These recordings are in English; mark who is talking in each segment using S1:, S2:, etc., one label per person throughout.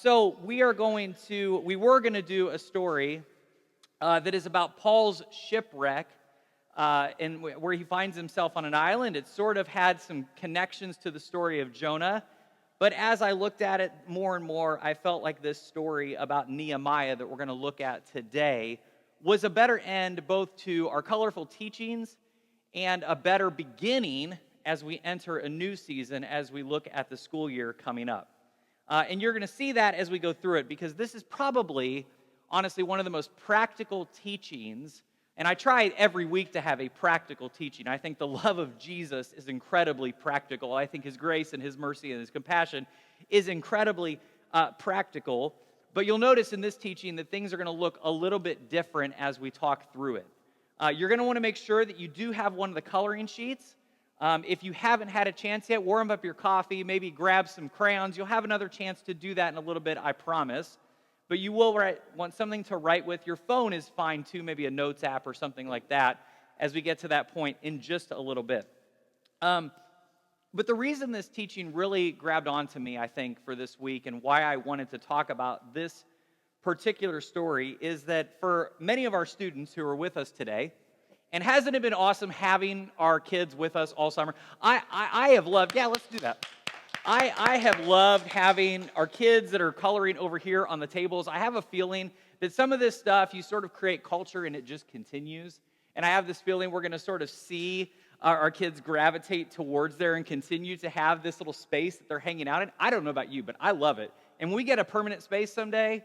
S1: So we were going to do a story that is about Paul's shipwreck, and where he finds himself on an island. It sort of had some connections to the story of Jonah, but as I looked at it more and more, I felt like this story about Nehemiah that we're going to look at today was a better end both to our colorful teachings and a better beginning as we enter a new season, as we look at the school year coming up. And you're going to see that as we go through it, because this is probably, honestly, one of the most practical teachings. And I try every week to have a practical teaching. I think the love of Jesus is incredibly practical. I think his grace and his mercy and his compassion is incredibly practical. But you'll notice in this teaching that things are going to look a little bit different as we talk through it. You're going to want to make sure that you do have one of the coloring sheets. If you haven't had a chance yet, warm up your coffee, maybe grab some crayons. You'll have another chance to do that in a little bit, I promise. But you will want something to write with. Your phone is fine too, maybe a notes app or something like that, as we get to that point in just a little bit. But the reason this teaching really grabbed onto me, I think, for this week, and why I wanted to talk about this particular story, is that for many of our students who are with us today, and hasn't it been awesome having our kids with us all summer? I have loved, let's do that. I have loved having our kids that are coloring over here on the tables. I have a feeling that some of this stuff, you sort of create culture and it just continues. And I have this feeling we're going to sort of see our kids gravitate towards there and continue to have this little space that they're hanging out in. I don't know about you, but I love it. And when we get a permanent space someday,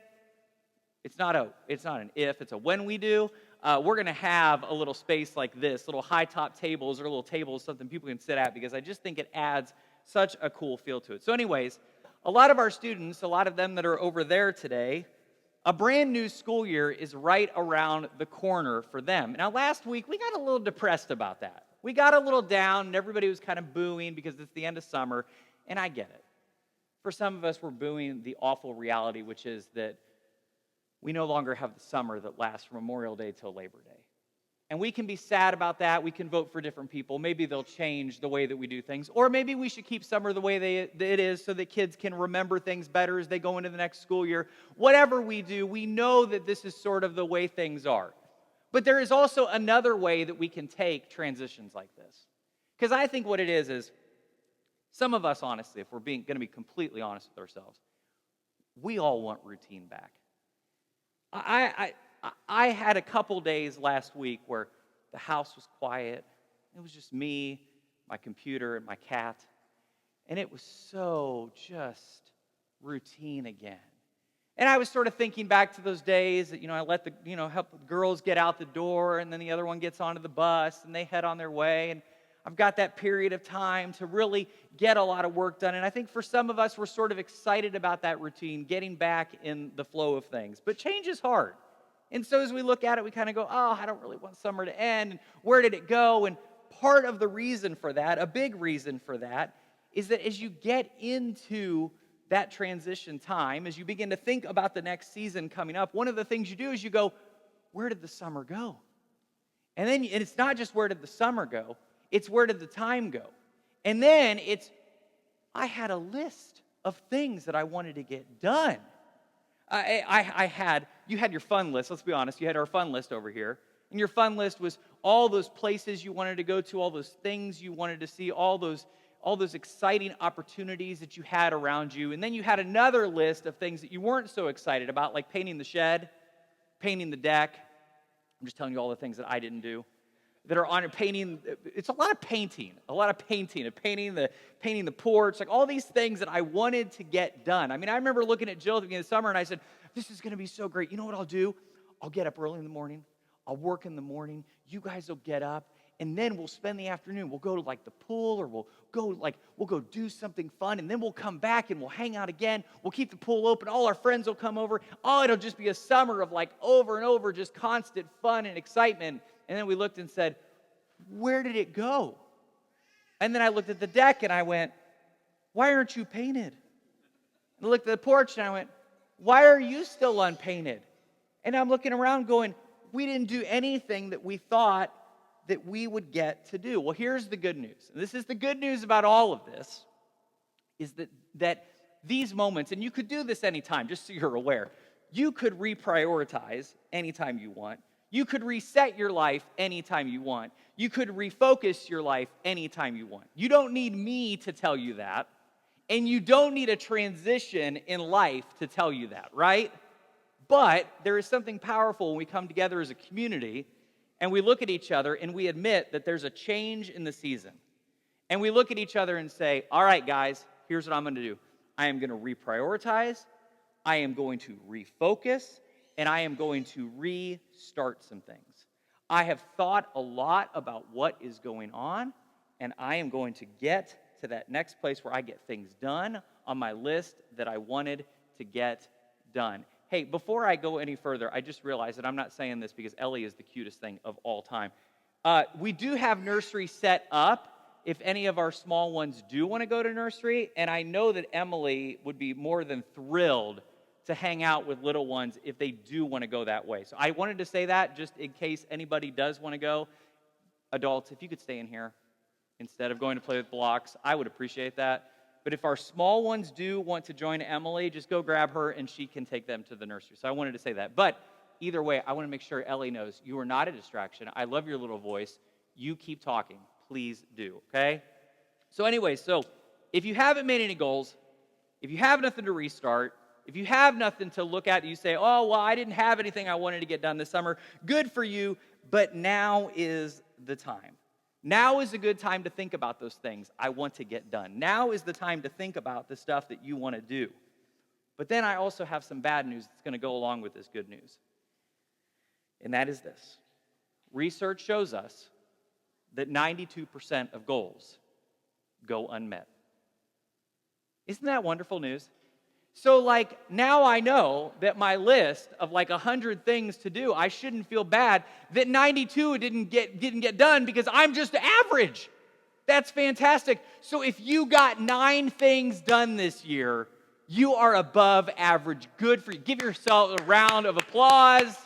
S1: it's not an if, it's a when we do. We're going to have a little space like this, little high-top tables or little tables, something people can sit at, because I just think it adds such a cool feel to it. So anyways, a lot of our students, a lot of them that are over there today, a brand new school year is right around the corner for them. Now, last week, we got a little depressed about that. We got a little down, and everybody was kind of booing because it's the end of summer, and I get it. For some of us, we're booing the awful reality, which is that we no longer have the summer that lasts from Memorial Day till Labor Day. And we can be sad about that. We can vote for different people. Maybe they'll change the way that we do things. Or maybe we should keep summer the way it is so that kids can remember things better as they go into the next school year. Whatever we do, we know that this is sort of the way things are. But there is also another way that we can take transitions like this. Because I think what it is some of us, honestly, if we're going to be completely honest with ourselves, we all want routine back. I had a couple days last week where the house was quiet. It was just me, my computer, and my cat. And it was so just routine again. And I was sort of thinking back to those days that, I let help the girls get out the door, and then the other one gets onto the bus, and they head on their way. And I've got that period of time to really get a lot of work done. And I think for some of us, we're sort of excited about that routine, getting back in the flow of things. But change is hard. And so as we look at it, we kind of go, I don't really want summer to end. And where did it go? And part of the reason for that, a big reason for that, is that as you get into that transition time, as you begin to think about the next season coming up, one of the things you do is you go, where did the summer go? And it's not just where did the summer go, it's where did the time go? And then I had a list of things that I wanted to get done. You had your fun list, let's be honest, you had our fun list over here. And your fun list was all those places you wanted to go to, all those things you wanted to see, all those exciting opportunities that you had around you. And then you had another list of things that you weren't so excited about, like painting the shed, painting the deck. I'm just telling you all the things that I didn't do. That are on painting. It's a lot of painting, painting the porch, like all these things that I wanted to get done. I mean, I remember looking at Jill at the beginning of the summer, and I said, this is going to be so great. You know what I'll do? I'll get up early in the morning. I'll work in the morning. You guys will get up, and then we'll spend the afternoon. We'll go to the pool, or we'll go do something fun, and then we'll come back and we'll hang out again. We'll keep the pool open. All our friends will come over. It'll just be a summer of over and over, just constant fun and excitement. And then we looked and said, where did it go? And then I looked at the deck and I went, why aren't you painted? And I looked at the porch and I went, why are you still unpainted? And I'm looking around going, we didn't do anything that we thought that we would get to do. Well, here's the good news. And this is the good news about all of this, is that these moments, and you could do this anytime, just so you're aware, you could reprioritize anytime you want. You could reset your life anytime you want. You could refocus your life anytime you want. You don't need me to tell you that, and you don't need a transition in life to tell you that, right? But there is something powerful when we come together as a community and we look at each other and we admit that there's a change in the season. And we look at each other and say, all right, guys, here's what I'm going to do. I am going to reprioritize, I am going to refocus, and I am going to restart some things. I have thought a lot about what is going on, and I am going to get to that next place where I get things done on my list that I wanted to get done. Hey, before I go any further, I just realized that I'm not saying this because Ellie is the cutest thing of all time. We do have nursery set up if any of our small ones do want to go to nursery, and I know that Emily would be more than thrilled to hang out with little ones if they do want to go that way. So I wanted to say that just in case anybody does want to go. Adults, if you could stay in here instead of going to play with blocks, I would appreciate that. But if our small ones do want to join Emily, just go grab her and she can take them to the nursery. So I wanted to say that. But either way, I want to make sure Ellie knows you are not a distraction. I love your little voice. You keep talking. Please do, okay? So anyway, so if you haven't made any goals, if you have nothing to restart, if you have nothing to look at, you say, oh, well, I didn't have anything I wanted to get done this summer. Good for you, but now is the time. Now is a good time to think about those things I want to get done. Now is the time to think about the stuff that you want to do. But then I also have some bad news that's going to go along with this good news. And that is this. Research shows us that 92% of goals go unmet. Isn't that wonderful news? So now I know that my list of 100 things to do, I shouldn't feel bad that 92 didn't get done because I'm just average. That's fantastic. So if you got 9 things done this year, you are above average. Good for you. Give yourself a round of applause.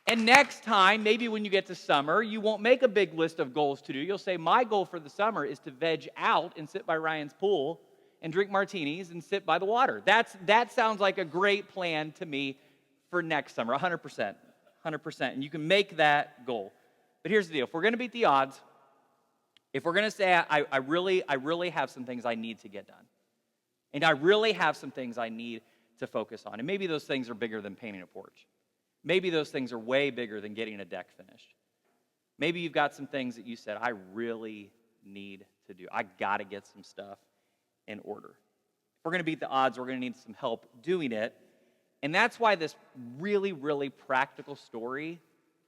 S1: And next time, maybe when you get to summer, you won't make a big list of goals to do. You'll say, my goal for the summer is to veg out and sit by Ryan's pool and drink martinis and sit by the water. That sounds like a great plan to me for next summer, 100%. And you can make that goal. But here's the deal. If we're going to beat the odds, if we're going to say, I really have some things I need to get done, and I really have some things I need to focus on, and maybe those things are bigger than painting a porch. Maybe those things are way bigger than getting a deck finished. Maybe you've got some things that you said, I really need to do. I got to get some stuff in order. If we're going to beat the odds, we're going to need some help doing it. And that's why this really, really practical story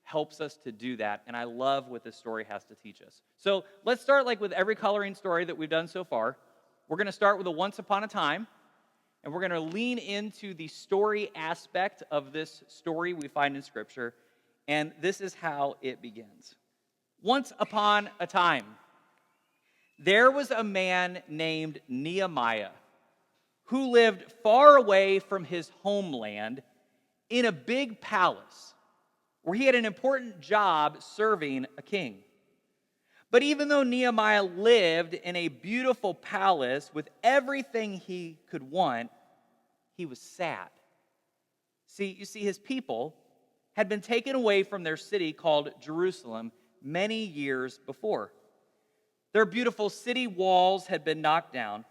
S1: helps us to do that. And I love what this story has to teach us. So let's start with every coloring story that we've done so far. We're going to start with a once upon a time. And we're going to lean into the story aspect of this story we find in Scripture. And this is how it begins. Once upon a time, there was a man named Nehemiah who lived far away from his homeland in a big palace where he had an important job serving a king. But even though Nehemiah lived in a beautiful palace with everything he could want, he was sad. You see, his people had been taken away from their city called Jerusalem many years before. Their beautiful city walls had been knocked down,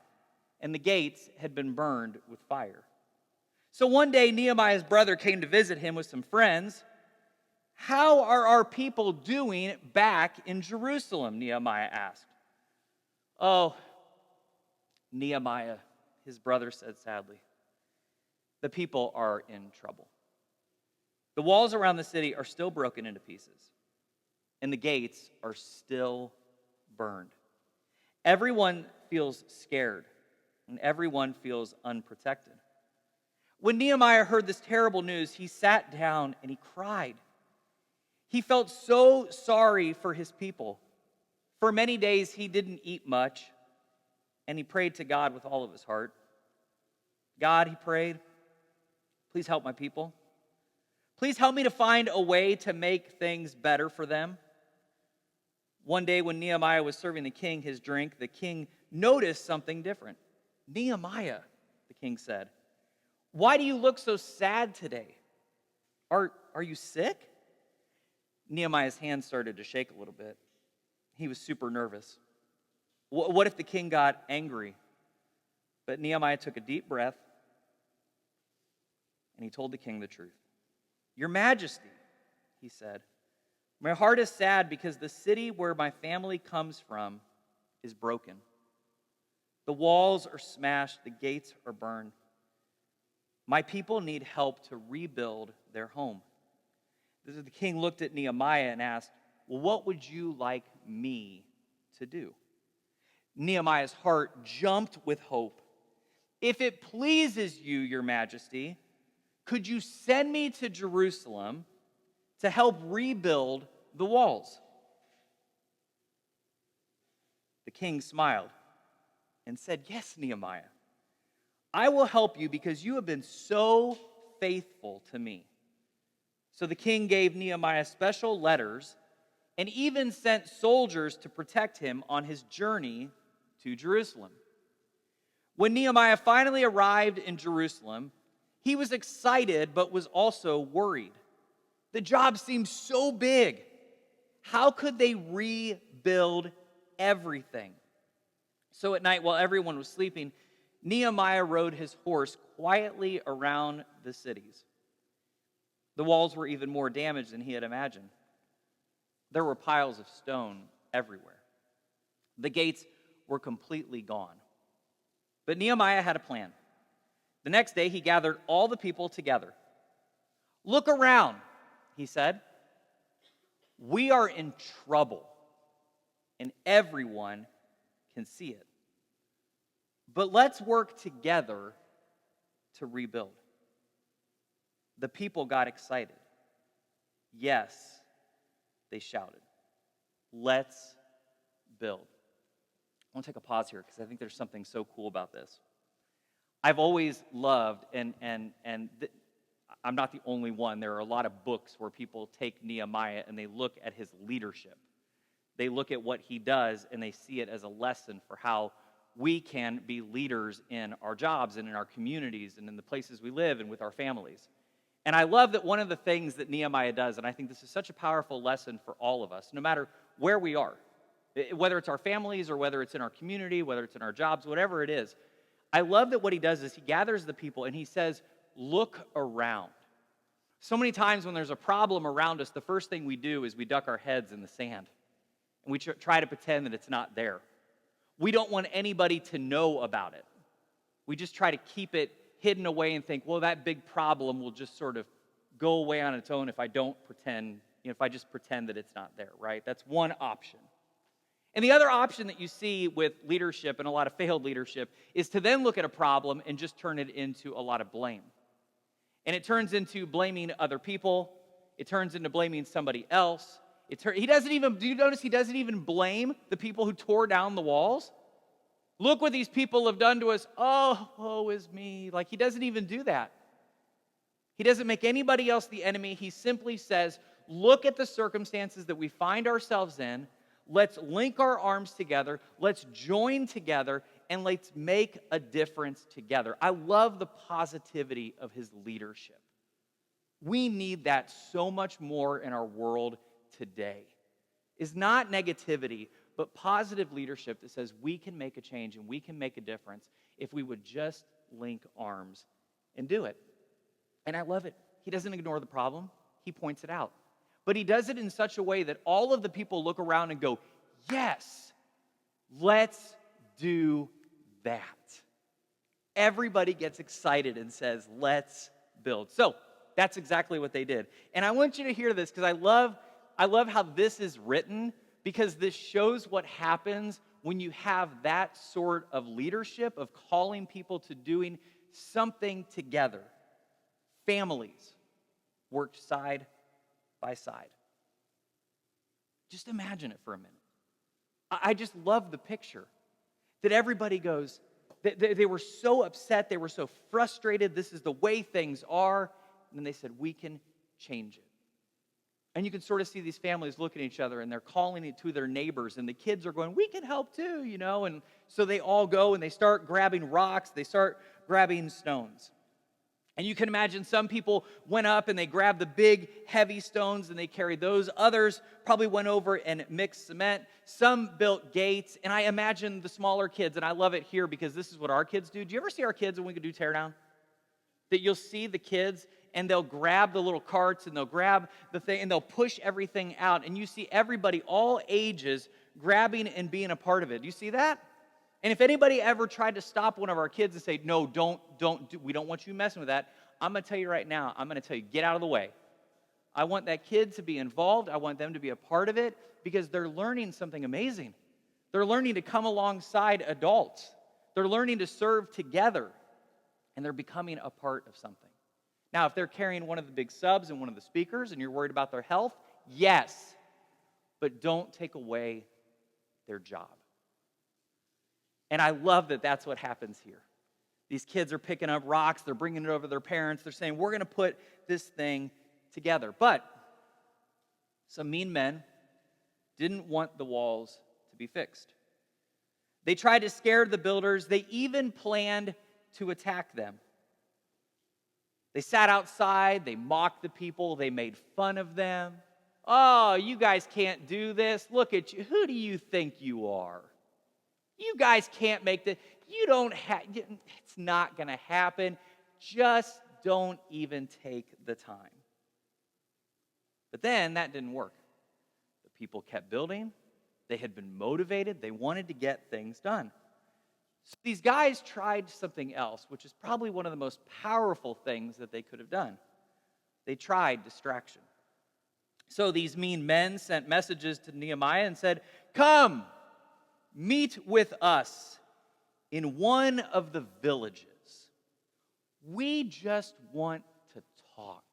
S1: and the gates had been burned with fire. So one day, Nehemiah's brother came to visit him with some friends. How are our people doing back in Jerusalem? Nehemiah asked. Oh, Nehemiah, his brother said sadly, the people are in trouble. The walls around the city are still broken into pieces, and the gates are still burned. Everyone feels scared, and everyone feels unprotected. When Nehemiah heard this terrible news, he sat down and he cried. He felt so sorry for his people. For many days, he didn't eat much, and he prayed to God with all of his heart. God, he prayed, please help my people. Please help me to find a way to make things better for them. One day when Nehemiah was serving the king his drink, the king noticed something different. "Nehemiah," the king said, "why do you look so sad today? Are you sick?" Nehemiah's hands started to shake a little bit. He was super nervous. What if the king got angry? But Nehemiah took a deep breath, and he told the king the truth. "Your Majesty," he said, "my heart is sad because the city where my family comes from is broken. The walls are smashed, the gates are burned. My people need help to rebuild their home." The king looked at Nehemiah and asked, "Well, what would you like me to do?" Nehemiah's heart jumped with hope. "If it pleases you, Your Majesty, could you send me to Jerusalem to help rebuild the walls?" The king smiled and said, "Yes, Nehemiah, I will help you because you have been so faithful to me." So the king gave Nehemiah special letters and even sent soldiers to protect him on his journey to Jerusalem. When Nehemiah finally arrived in Jerusalem, he was excited but was also worried. The job seemed so big. How could they rebuild everything? So at night, while everyone was sleeping, Nehemiah rode his horse quietly around the cities. The walls were even more damaged than he had imagined. There were piles of stone everywhere. The gates were completely gone. But Nehemiah had a plan. The next day, he gathered all the people together. "Look around," he said. "We are in trouble, and everyone can see it. But let's work together to rebuild." The people got excited. "Yes," they shouted. "Let's build." I want to take a pause here because I think there's something so cool about this. I've always loved, and I'm not the only one. There are a lot of books where people take Nehemiah and they look at his leadership. They look at what he does and they see it as a lesson for how we can be leaders in our jobs and in our communities and in the places we live and with our families. And I love that one of the things that Nehemiah does, and I think this is such a powerful lesson for all of us, no matter where we are, whether it's our families or whether it's in our community, whether it's in our jobs, whatever it is, I love that what he does is he gathers the people and he says, "Look around." So many times when there's a problem around us, the first thing we do is we duck our heads in the sand and we try to pretend that it's not there. We don't want anybody to know about it. We just try to keep it hidden away and think, well, that big problem will just sort of go away on its own if I don't pretend, if I just pretend that it's not there, right? That's one option. And the other option that you see with leadership and a lot of failed leadership is to then look at a problem and just turn it into a lot of blame. And it turns into blaming other people. It turns into blaming somebody else. He doesn't even, do you notice he doesn't even blame the people who tore down the walls? Look what these people have done to us. Oh, woe is me. Like, he doesn't even do that. He doesn't make anybody else the enemy. He simply says, look at the circumstances that we find ourselves in. Let's link our arms together. Let's join together, and let's make a difference together. I love the positivity of his leadership. We need that so much more in our world today. It's not negativity, but positive leadership that says we can make a change and we can make a difference if we would just link arms and do it. And I love it. He doesn't ignore the problem. He points it out. But he does it in such a way that all of the people look around and go, yes, let's do that. Everybody gets excited and says, let's build. So that's exactly what they did. And I want you to hear this because I love how this is written, because this shows what happens when you have that sort of leadership of calling people to doing something together. Families worked side by side. Just imagine it for a minute. I just love the picture that everybody goes, they were so upset, they were so frustrated, this is the way things are, and then they said, we can change it. And you can sort of see these families looking at each other, and they're calling it to their neighbors, and the kids are going, we can help too, and so they all go, and they start grabbing rocks, they start grabbing stones. And you can imagine some people went up and they grabbed the big, heavy stones and they carried those. Others probably went over and mixed cement. Some built gates. And I imagine the smaller kids, and I love it here because this is what our kids do. Do you ever see our kids when we can do teardown? That you'll see the kids and they'll grab the little carts and they'll grab the thing and they'll push everything out. And you see everybody, all ages, grabbing and being a part of it. Do you see that? And if anybody ever tried to stop one of our kids and say, no, we don't want you messing with that, I'm going to tell you right now, I'm going to tell you, get out of the way. I want that kid to be involved. I want them to be a part of it because they're learning something amazing. They're learning to come alongside adults. They're learning to serve together, and they're becoming a part of something. Now, if they're carrying one of the big subs and one of the speakers and you're worried about their health, yes, but don't take away their job. And I love that that's what happens here. These kids are picking up rocks. They're bringing it over to their parents. They're saying, we're going to put this thing together. But some mean men didn't want the walls to be fixed. They tried to scare the builders. They even planned to attack them. They sat outside. They mocked the people. They made fun of them. Oh, you guys can't do this. Look at you. Who do you think you are? You guys can't make this. You don't have, it's not going to happen. Just don't even take the time. But then that didn't work. The people kept building. They had been motivated. They wanted to get things done. So these guys tried something else, which is probably one of the most powerful things that they could have done. They tried distraction. So these mean men sent messages to Nehemiah and said, come, meet with us in one of the villages. We just want to talk.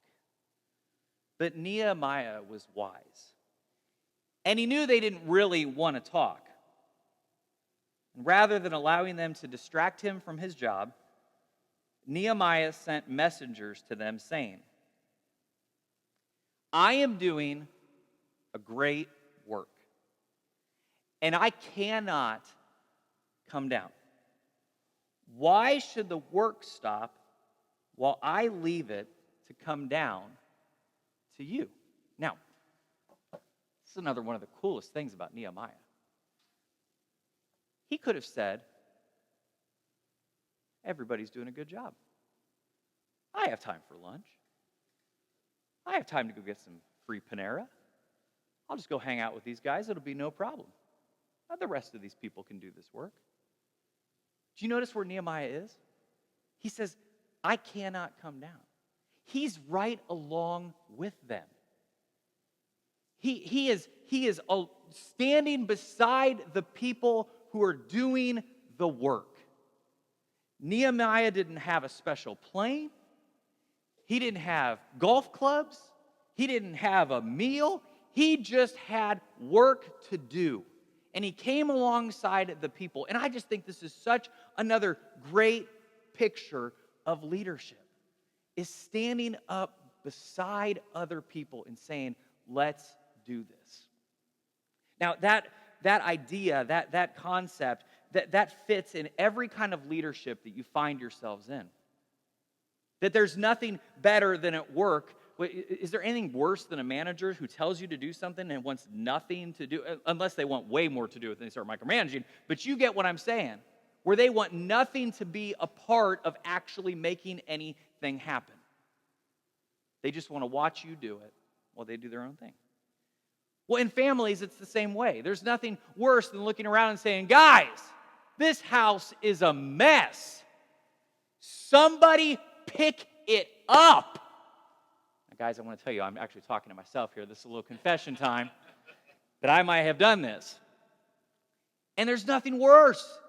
S1: But Nehemiah was wise. And he knew they didn't really want to talk. And rather than allowing them to distract him from his job, Nehemiah sent messengers to them saying, I am doing a great work, and I cannot come down. Why should the work stop while I leave it to come down to you? Now, this is another one of the coolest things about Nehemiah. He could have said, everybody's doing a good job. I have time for lunch. I have time to go get some free Panera. I'll just go hang out with these guys. It'll be no problem. The rest of these people can do this work. Do you notice where Nehemiah is? He says, I cannot come down. He's right along with them. He is standing beside the people who are doing the work. Nehemiah didn't have a special plane. He didn't have golf clubs. He didn't have a meal. He just had work to do. And he came alongside the people. And I just think this is such another great picture of leadership, is standing up beside other people and saying, let's do this. Now, that idea, that concept, that fits in every kind of leadership that you find yourselves in. That there's nothing better than at work. Is there anything worse than a manager who tells you to do something and wants nothing to do, unless they want way more to do with it and they start micromanaging, but you get what I'm saying, where they want nothing to be a part of actually making anything happen. They just want to watch you do it while they do their own thing. Well, in families, it's the same way. There's nothing worse than looking around and saying, guys, this house is a mess. Somebody pick it up. Now, guys, I want to tell you, I'm actually talking to myself here. This is a little confession time that I might have done this. And there's nothing worse.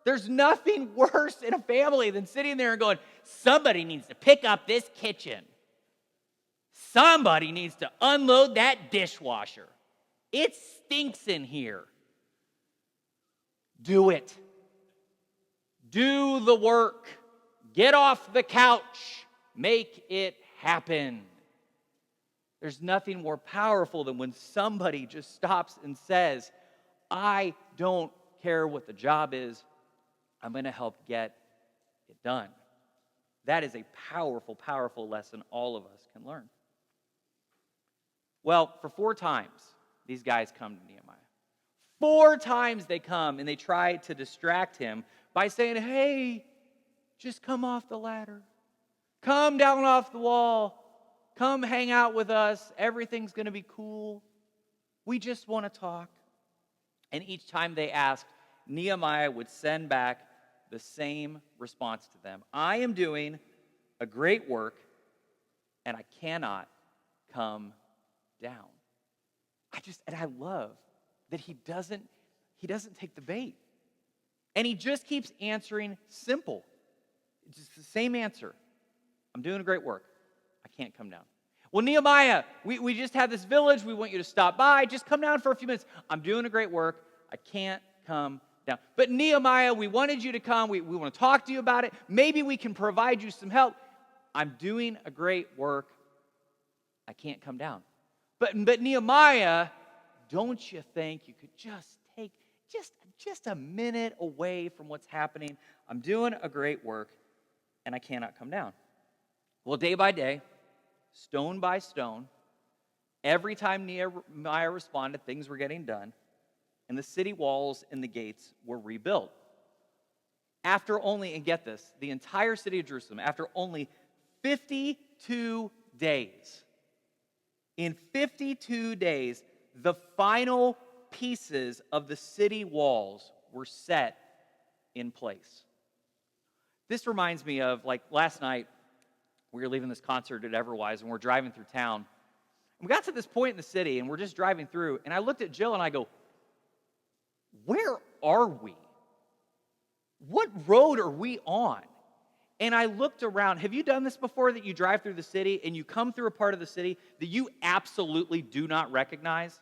S1: There's nothing worse in a family than sitting there and going, somebody needs to pick up this kitchen. Somebody needs to unload that dishwasher. It stinks in here. Do it. Do the work. Get off the couch. Make it happen. There's nothing more powerful than when somebody just stops and says, I don't care what the job is, I'm going to help get it done. That is a powerful, powerful lesson all of us can learn. Well, for 4 times, these guys come to Nehemiah. 4 times they come and they try to distract him by saying, hey, just come off the ladder. Come down off the wall. Come hang out with us. Everything's going to be cool. We just want to talk. And each time they asked, Nehemiah would send back the same response to them. I am doing a great work, and I cannot come down. I love that he doesn't take the bait. And he just keeps answering simple. It's just the same answer. I'm doing a great work. I can't come down. Well, Nehemiah, we just had this village. We want you to stop by. Just come down for a few minutes. I'm doing a great work. I can't come down. But Nehemiah, we wanted you to come. We want to talk to you about it. Maybe we can provide you some help. I'm doing a great work. I can't come down. But Nehemiah, don't you think you could just take just a minute away from what's happening? I'm doing a great work, and I cannot come down. Well, day by day, stone by stone, every time Nehemiah responded, things were getting done, and the city walls and the gates were rebuilt. After only, and get this, the entire city of Jerusalem, after only 52 days, in 52 days, the final pieces of the city walls were set in place. This reminds me of, like, last night, we were leaving this concert at Everwise, and we're driving through town. We got to this point in the city, and we're just driving through, and I looked at Jill, and I go, where are we? What road are we on? And I looked around. Have you done this before, that you drive through the city, and you come through a part of the city that you absolutely do not recognize?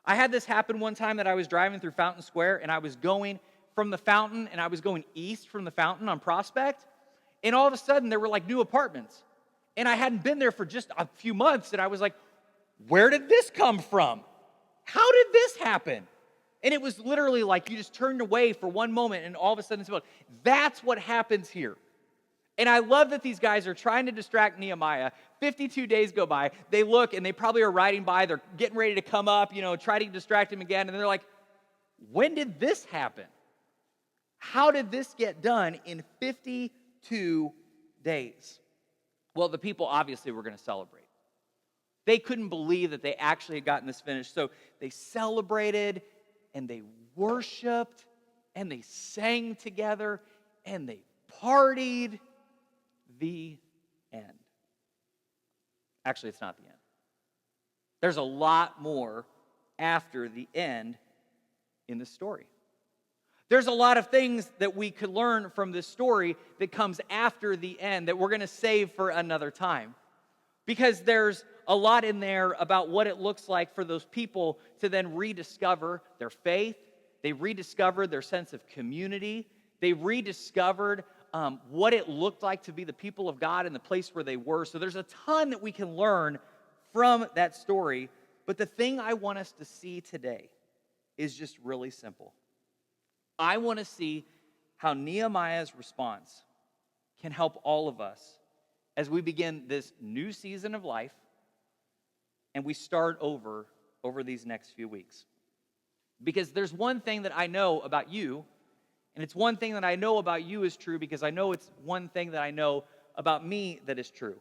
S1: I had this happen one time that I was driving through Fountain Square, and I was going from the Fountain, and I was going east from the Fountain on Prospect, and all of a sudden, there were like new apartments. And I hadn't been there for just a few months. And I was like, where did this come from? How did this happen? And it was literally like you just turned away for one moment and all of a sudden it's about, that's what happens here. And I love that these guys are trying to distract Nehemiah. 52 days go by. They look and they probably are riding by. They're getting ready to come up, try to distract him again. And they're like, when did this happen? How did this get done in 52 days? Well, the people obviously were going to celebrate. They couldn't believe that they actually had gotten this finished. So they celebrated and they worshiped and they sang together and they partied. The end. Actually, it's not the end. There's a lot more after the end in the story. There's a lot of things that we could learn from this story that comes after the end that we're going to save for another time. Because there's a lot in there about what it looks like for those people to then rediscover their faith. They rediscovered their sense of community. They rediscovered what it looked like to be the people of God in the place where they were. So there's a ton that we can learn from that story. But the thing I want us to see today is just really simple. I want to see how Nehemiah's response can help all of us as we begin this new season of life and we start over these next few weeks. Because there's one thing that I know about you, and it's one thing that I know about you is true because I know it's one thing that I know about me that is true.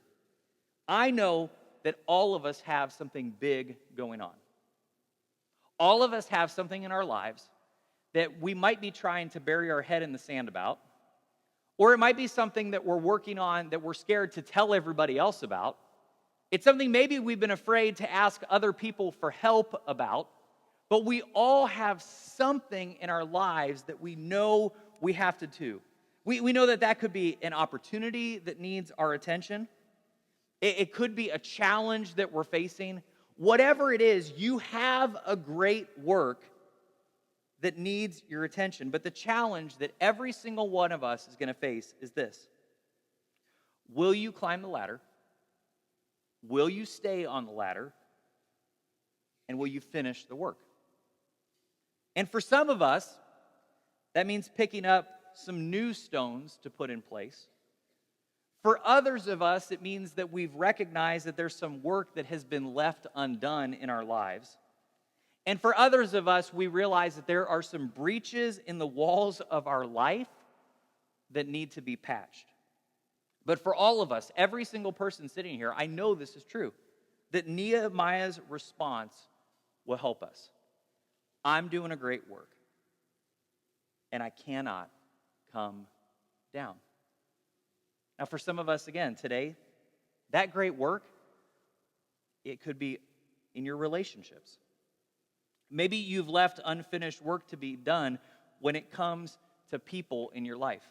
S1: I know that all of us have something big going on. All of us have something in our lives that we might be trying to bury our head in the sand about, or it might be something that we're working on that we're scared to tell everybody else about. It's something maybe we've been afraid to ask other people for help about, but we all have something in our lives that we know we have to do. We know that could be an opportunity that needs our attention. It could be a challenge that we're facing. Whatever it is, you have a great work that needs your attention. But the challenge that every single one of us is going to face is this. Will you climb the ladder? Will you stay on the ladder? And will you finish the work? And for some of us, that means picking up some new stones to put in place. For others of us, it means that we've recognized that there's some work that has been left undone in our lives. And for others of us, we realize that there are some breaches in the walls of our life that need to be patched. But for all of us, every single person sitting here, I know this is true, that Nehemiah's response will help us. I'm doing a great work, and I cannot come down. Now, for some of us, again, today, that great work, it could be in your relationships. Maybe you've left unfinished work to be done when it comes to people in your life.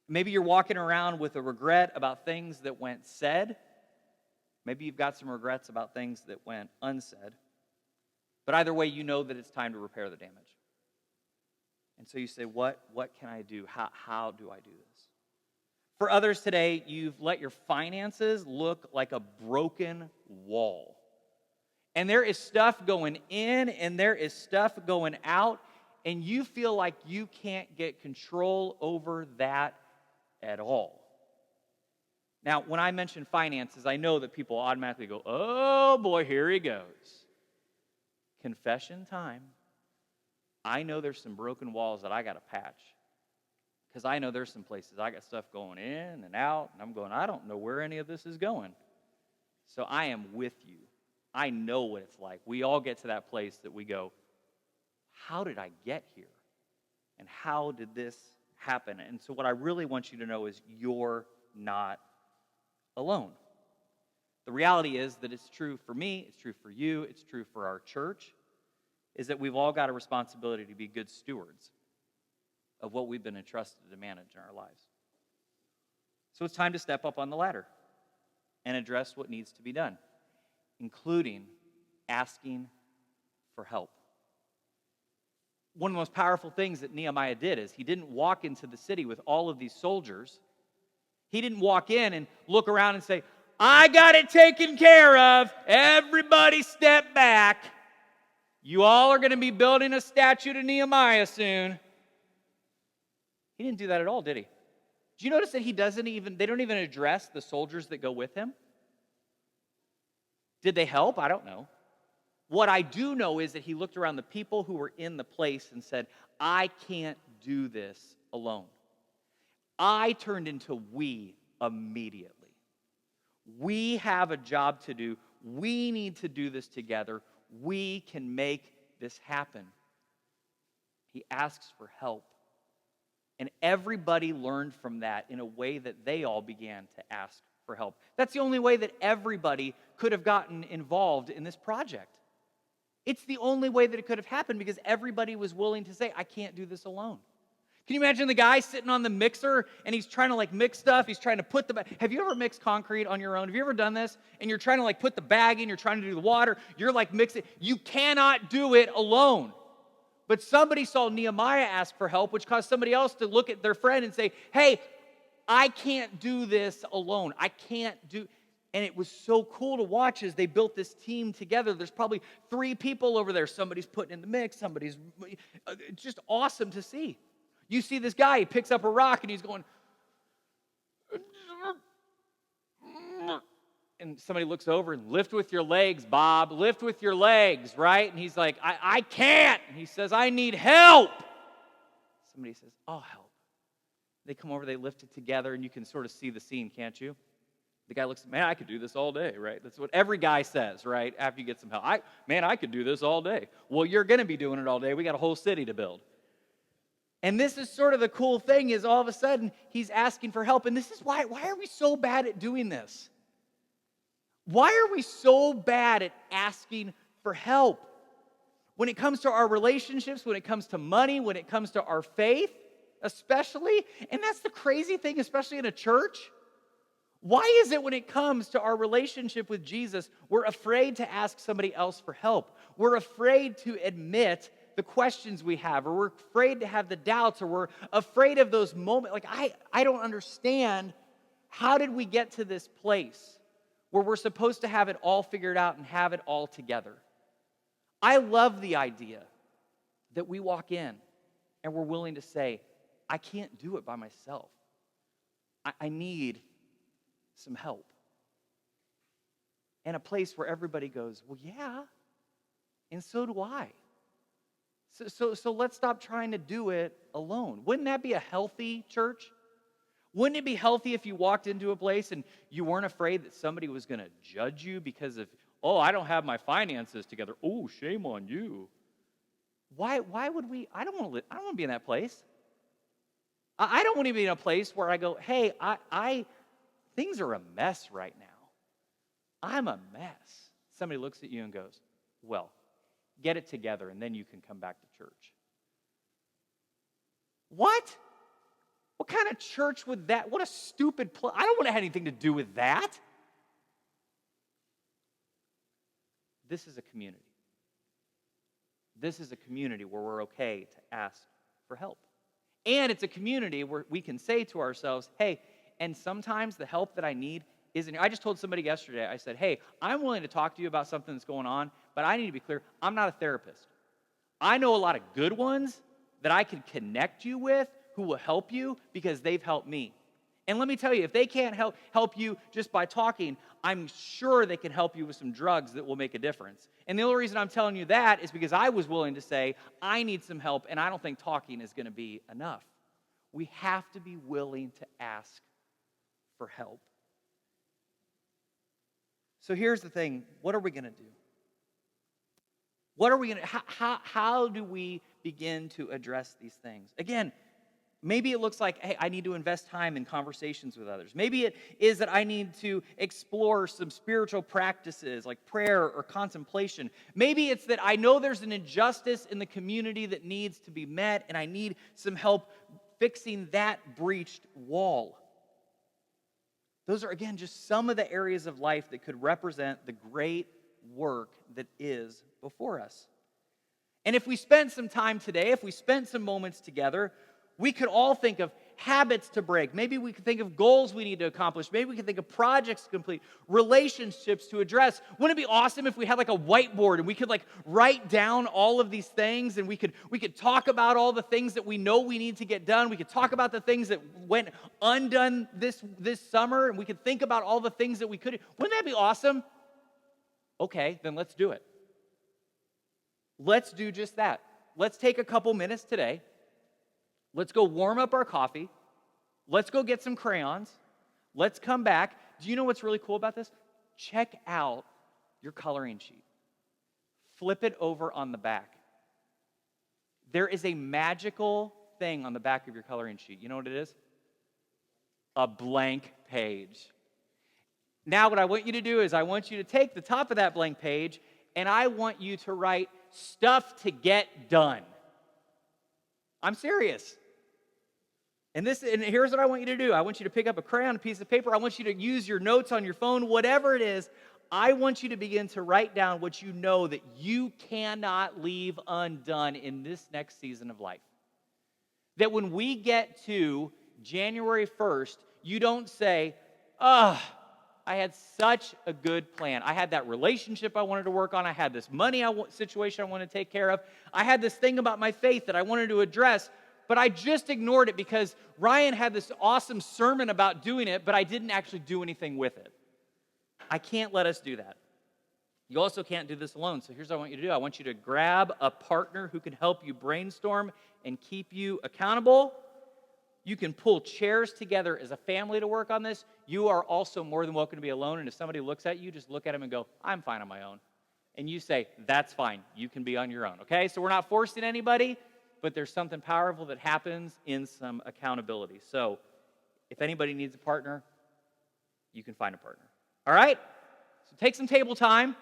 S1: Maybe you're walking around with a regret about things that went said. Maybe you've got some regrets about things that went unsaid. But either way, you know that it's time to repair the damage. And so you say, what can I do? How do I do this? For others today, you've let your finances look like a broken wall. And there is stuff going in and there is stuff going out, and you feel like you can't get control over that at all. Now, when I mention finances, I know that people automatically go, oh boy, here he goes. Confession time. I know there's some broken walls that I got to patch. Because I know there's some places I got stuff going in and out, and I'm going, I don't know where any of this is going. So I am with you. I know what it's like. We all get to that place that we go, how did I get here? And how did this happen? And so what I really want you to know is you're not alone. The reality is that it's true for me, it's true for you, it's true for our church, is that we've all got a responsibility to be good stewards of what we've been entrusted to manage in our lives. So it's time to step up on the ladder and address what needs to be done, including asking for help. One of the most powerful things that Nehemiah did is he didn't walk into the city with all of these soldiers. He didn't walk in and look around and say, I got it taken care of. Everybody step back. You all are going to be building a statue to Nehemiah soon. He didn't do that at all, did he? Did you notice that they don't even address the soldiers that go with him? Did they help? I don't know. What I do know is that he looked around the people who were in the place and said, I can't do this alone. I turned into we immediately. We have a job to do. We need to do this together. We can make this happen. He asks for help. And everybody learned from that in a way that they all began to ask for help. That's the only way that everybody could have gotten involved in this project. It's the only way that it could have happened because everybody was willing to say, I can't do this alone. Can you imagine the guy sitting on the mixer and he's trying to mix stuff? He's trying to put have you ever mixed concrete on your own? Have you ever done this? And you're trying to put the bag in, you're trying to do the water, you're mixing. You cannot do it alone. But somebody saw Nehemiah ask for help, which caused somebody else to look at their friend and say, hey, I can't do this alone. I can't do. And it was so cool to watch as they built this team together. There's probably 3 people over there. Somebody's putting in the mix. It's just awesome to see. You see this guy, he picks up a rock and he's going, and somebody looks over and lift with your legs, Bob, lift with your legs, right? And he's like, I can't. And he says, I need help. Somebody says, I'll help. They come over, they lift it together, and you can sort of see the scene, can't you? The guy looks, man, I could do this all day, right? That's what every guy says, right? After you get some help. I could do this all day. Well, you're going to be doing it all day. We got a whole city to build. And this is sort of the cool thing is all of a sudden he's asking for help. And this is why are we so bad at doing this? Why are we so bad at asking for help? When it comes to our relationships, when it comes to money, when it comes to our faith, especially, and that's the crazy thing, especially in a church. Why is it when it comes to our relationship with Jesus, we're afraid to ask somebody else for help? We're afraid to admit the questions we have, or we're afraid to have the doubts, or we're afraid of those moments. I don't understand, how did we get to this place where we're supposed to have it all figured out and have it all together. I love the idea that we walk in and we're willing to say, I can't do it by myself. I need some help. And a place where everybody goes, well, yeah, and so do I. So let's stop trying to do it alone. Wouldn't that be a healthy church? Wouldn't it be healthy if you walked into a place and you weren't afraid that somebody was going to judge you because of, oh, I don't have my finances together. Oh, shame on you. Why would we? I don't want to be in that place. I don't want to be in a place where I go, hey, I things are a mess right now. I'm a mess. Somebody looks at you and goes, well, get it together and then you can come back to church. What? What kind of church would that? What a stupid place. I don't want to have anything to do with that. This is a community. This is a community where we're okay to ask for help. And it's a community where we can say to ourselves, hey, and sometimes the help that I need isn't. I just told somebody yesterday, I said, hey, I'm willing to talk to you about something that's going on, but I need to be clear, I'm not a therapist. I know a lot of good ones that I can connect you with who will help you because they've helped me. And let me tell you, if they can't help you just by talking, I'm sure they can help you with some drugs that will make a difference. And the only reason I'm telling you that is because I was willing to say, I need some help, and I don't think talking is going to be enough. We have to be willing to ask for help. So here's the thing. What are we going to do? What are we going to, how do we begin to address these things? Again, maybe it looks like, hey, I need to invest time in conversations with others. Maybe it is that I need to explore some spiritual practices like prayer or contemplation. Maybe it's that I know there's an injustice in the community that needs to be met, and I need some help fixing that breached wall. Those are, again, just some of the areas of life that could represent the great work that is before us. And if we spent some time today, if we spent some moments together, we could all think of habits to break. Maybe we could think of goals we need to accomplish. Maybe we could think of projects to complete, relationships to address. Wouldn't it be awesome if we had like a whiteboard and we could like write down all of these things, and we could talk about all the things that we know we need to get done. We could talk about the things that went undone this summer, and we could think about all the things that we could. Wouldn't that be awesome? Okay, then let's do it. Let's do just that. Let's take a couple minutes today. Let's go warm up our coffee. Let's go get some crayons. Let's come back. Do you know what's really cool about this? Check out your coloring sheet. Flip it over on the back. There is a magical thing on the back of your coloring sheet. You know what it is? A blank page. Now what I want you to do is I want you to take the top of that blank page and I want you to write stuff to get done. I'm serious. And here's what I want you to do. I want you to pick up a crayon, a piece of paper. I want you to use your notes on your phone, whatever it is. I want you to begin to write down what you know that you cannot leave undone in this next season of life. That when we get to January 1st, you don't say, I had such a good plan. I had that relationship I wanted to work on. I had this money situation I wanted to take care of. I had this thing about my faith that I wanted to address, but I just ignored it because Ryan had this awesome sermon about doing it, but I didn't actually do anything with it. I can't let us do that. You also can't do this alone, so here's what I want you to do. I want you to grab a partner who can help you brainstorm and keep you accountable. You can pull chairs together as a family to work on this. You are also more than welcome to be alone, and if somebody looks at you, just look at them and go, I'm fine on my own. And you say, that's fine. You can be on your own, okay? So we're not forcing anybody, but there's something powerful that happens in some accountability. So if anybody needs a partner, you can find a partner. All right? So take some table time,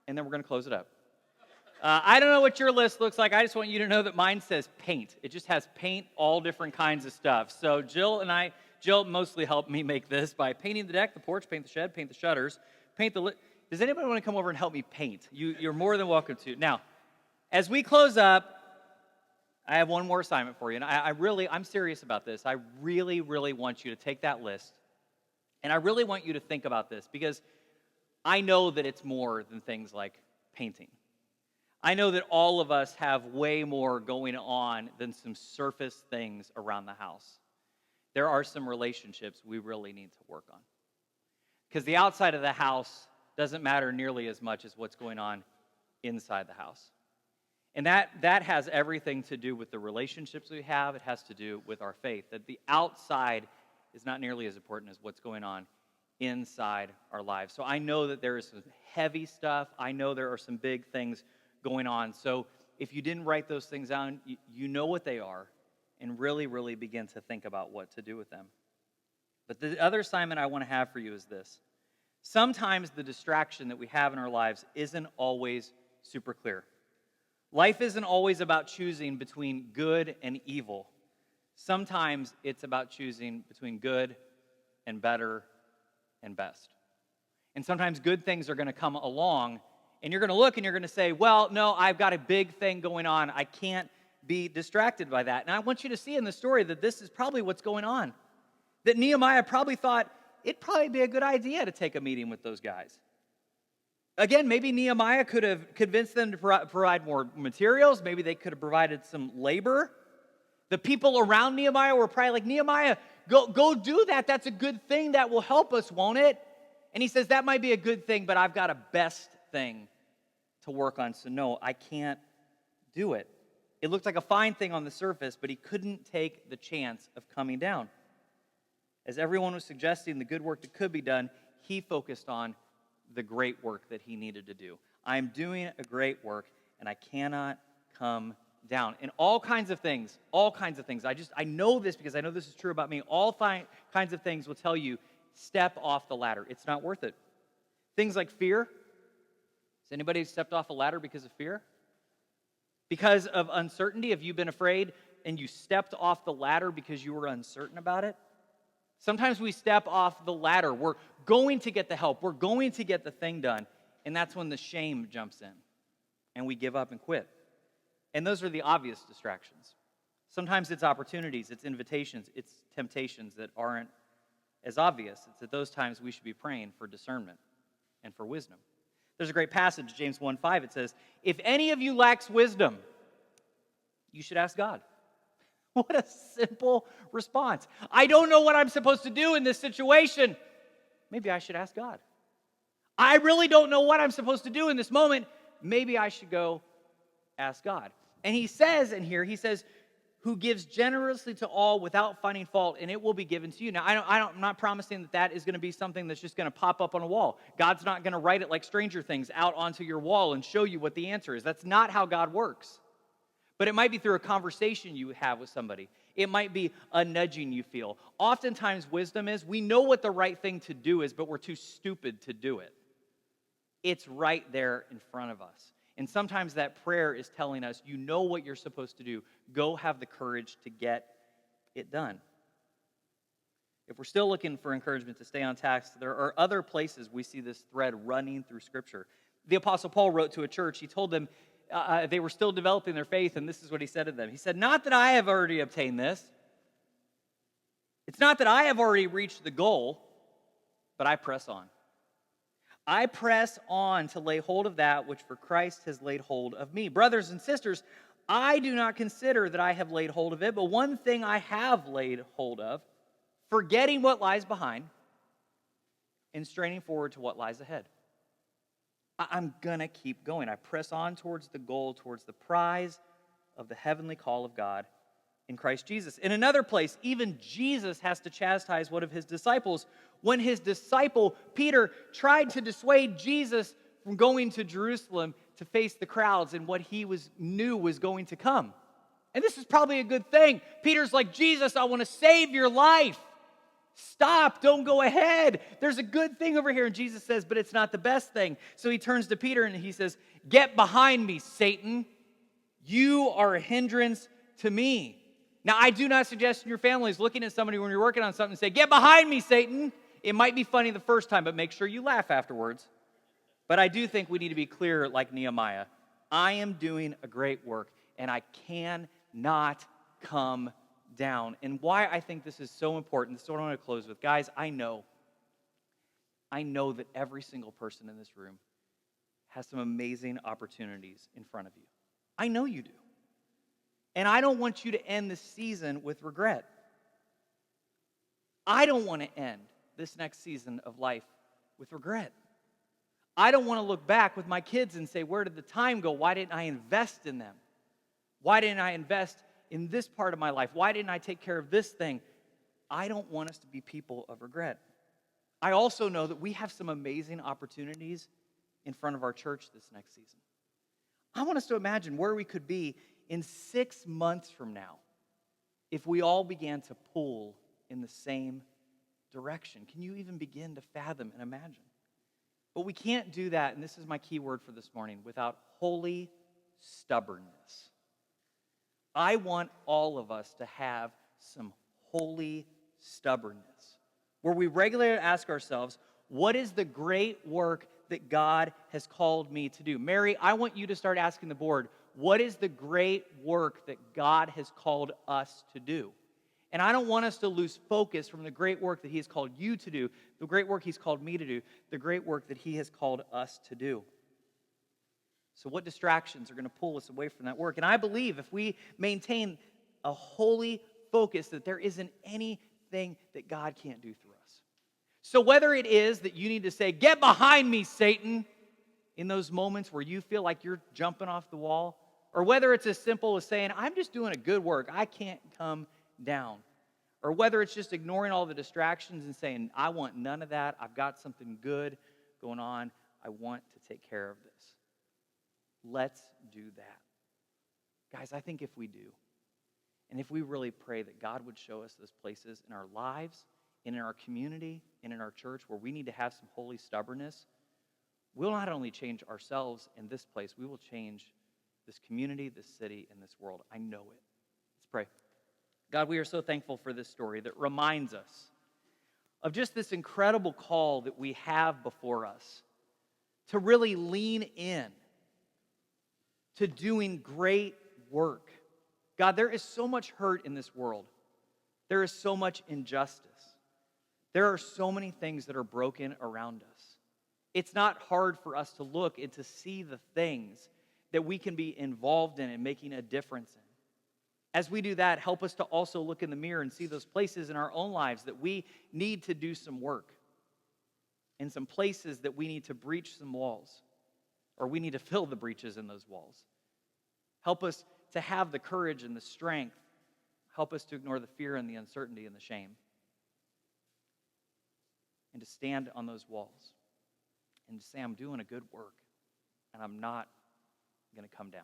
S1: and then we're going to close it up. I don't know what your list looks like. I just want you to know that mine says paint. It just has paint, all different kinds of stuff. So Jill mostly helped me make this by painting the deck, the porch, paint the shed, paint the shutters, paint the Does anybody want to come over and help me paint? You're more than welcome to. Now, as we close up, I have one more assignment for you. And I'm serious about this. I really, really want you to take that list. And I really want you to think about this because I know that it's more than things like painting. I know that all of us have way more going on than some surface things around the house. There are some relationships we really need to work on. Because the outside of the house doesn't matter nearly as much as what's going on inside the house. And that has everything to do with the relationships we have. It has to do with our faith. That the outside is not nearly as important as what's going on inside our lives. So I know that there is some heavy stuff. I know there are some big things going on. So if you didn't write those things down, you know what they are, and really, really begin to think about what to do with them. But the other assignment I want to have for you is this. Sometimes the distraction that we have in our lives isn't always super clear. Life isn't always about choosing between good and evil. Sometimes it's about choosing between good and better and best. And sometimes good things are going to come along, and you're going to look and you're going to say, well, no, I've got a big thing going on. I can't be distracted by that. And I want you to see in the story that this is probably what's going on. That Nehemiah probably thought it'd probably be a good idea to take a meeting with those guys. Again, maybe Nehemiah could have convinced them to provide more materials. Maybe they could have provided some labor. The people around Nehemiah were probably like, Nehemiah, go do that. That's a good thing. That will help us, won't it? And he says, that might be a good thing, but I've got a best thing to work on. So no, I can't do it. It looked like a fine thing on the surface, but he couldn't take the chance of coming down. As everyone was suggesting the good work that could be done, he focused on the great work that he needed to do. I'm doing a great work, and I cannot come down. And all kinds of things. I know this because I know this is true about me. All kinds of things will tell you, step off the ladder. It's not worth it. Things like fear. Has anybody stepped off a ladder because of fear? Because of uncertainty? Have you been afraid and you stepped off the ladder because you were uncertain about it? Sometimes we step off the ladder. We're going to get the help. We're going to get the thing done. And that's when the shame jumps in. And we give up and quit. And those are the obvious distractions. Sometimes it's opportunities, it's invitations, it's temptations that aren't as obvious. It's at those times we should be praying for discernment and for wisdom. There's a great passage, James 1:5. It says, if any of you lacks wisdom, you should ask God. What a simple response. I don't know what I'm supposed to do in this situation. Maybe I should ask God. I really don't know what I'm supposed to do in this moment. Maybe I should go ask God. And he says in here, who gives generously to all without finding fault, and it will be given to you. Now, I'm not promising that is going to be something that's just going to pop up on a wall. God's not going to write it like Stranger Things out onto your wall and show you what the answer is. That's not how God works. But it might be through a conversation you have with somebody. It might be a nudging you feel. Oftentimes, wisdom is we know what the right thing to do is, but we're too stupid to do it. It's right there in front of us. And sometimes that prayer is telling us, you know what you're supposed to do. Go have the courage to get it done. If we're still looking for encouragement to stay on task, there are other places we see this thread running through Scripture. The Apostle Paul wrote to a church. He told them they were still developing their faith, and this is what he said to them. He said, not that I have already obtained this. It's not that I have already reached the goal, but I press on. I press on to lay hold of that which for Christ has laid hold of me. Brothers and sisters, I do not consider that I have laid hold of it, but one thing I have laid hold of, forgetting what lies behind and straining forward to what lies ahead. I'm going to keep going. I press on towards the goal, towards the prize of the heavenly call of God in Christ Jesus. In another place, even Jesus has to chastise one of his disciples when his disciple, Peter, tried to dissuade Jesus from going to Jerusalem to face the crowds and what he knew was going to come. And this is probably a good thing. Peter's like, Jesus, I want to save your life. Stop, don't go ahead. There's a good thing over here. And Jesus says, but it's not the best thing. So he turns to Peter and he says, get behind me, Satan. You are a hindrance to me. Now, I do not suggest your family is looking at somebody when you're working on something and say, get behind me, Satan. It might be funny the first time, but make sure you laugh afterwards. But I do think we need to be clear like Nehemiah. I am doing a great work, and I cannot come down. And why I think this is so important, this is what I want to close with. Guys, I know I know that every single person in this room has some amazing opportunities in front of you. I know you do. And I don't want you to end this season with regret. I don't want to end this next season of life with regret. I don't want to look back with my kids and say, where did the time go? Why didn't I invest in them? Why didn't I invest in this part of my life? Why didn't I take care of this thing? I don't want us to be people of regret. I also know that we have some amazing opportunities in front of our church this next season. I want us to imagine where we could be in 6 months from now if we all began to pull in the same direction. Can you even begin to fathom and imagine? But we can't do that, and this is my key word for this morning, without holy stubbornness. I want all of us to have some holy stubbornness, where we regularly ask ourselves, what is the great work that God has called me to do? Mary, I want you to start asking the board, what is the great work that God has called us to do? And I don't want us to lose focus from the great work that He has called you to do, the great work He's called me to do, the great work that He has called us to do. So what distractions are going to pull us away from that work? And I believe if we maintain a holy focus, that there isn't anything that God can't do through us. So whether it is that you need to say, get behind me, Satan, in those moments where you feel like you're jumping off the wall, or whether it's as simple as saying, I'm just doing a good work, I can't come down. Or whether it's just ignoring all the distractions and saying, I want none of that, I've got something good going on, I want to take care of this. Let's do that. Guys, I think if we do, and if we really pray that God would show us those places in our lives, and in our community, and in our church where we need to have some holy stubbornness, we'll not only change ourselves in this place, we will change this community, this city, and this world. I know it. Let's pray. God, we are so thankful for this story that reminds us of just this incredible call that we have before us to really lean in to doing great work. God, there is so much hurt in this world. There is so much injustice. There are so many things that are broken around us. It's not hard for us to look and to see the things that we can be involved in and making a difference in. As we do that, help us to also look in the mirror and see those places in our own lives that we need to do some work, and some places that we need to breach some walls, or we need to fill the breaches in those walls. Help us to have the courage and the strength. Help us to ignore the fear and the uncertainty and the shame, and to stand on those walls and to say, I'm doing a good work, and I'm not going to come down.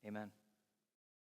S1: Amen.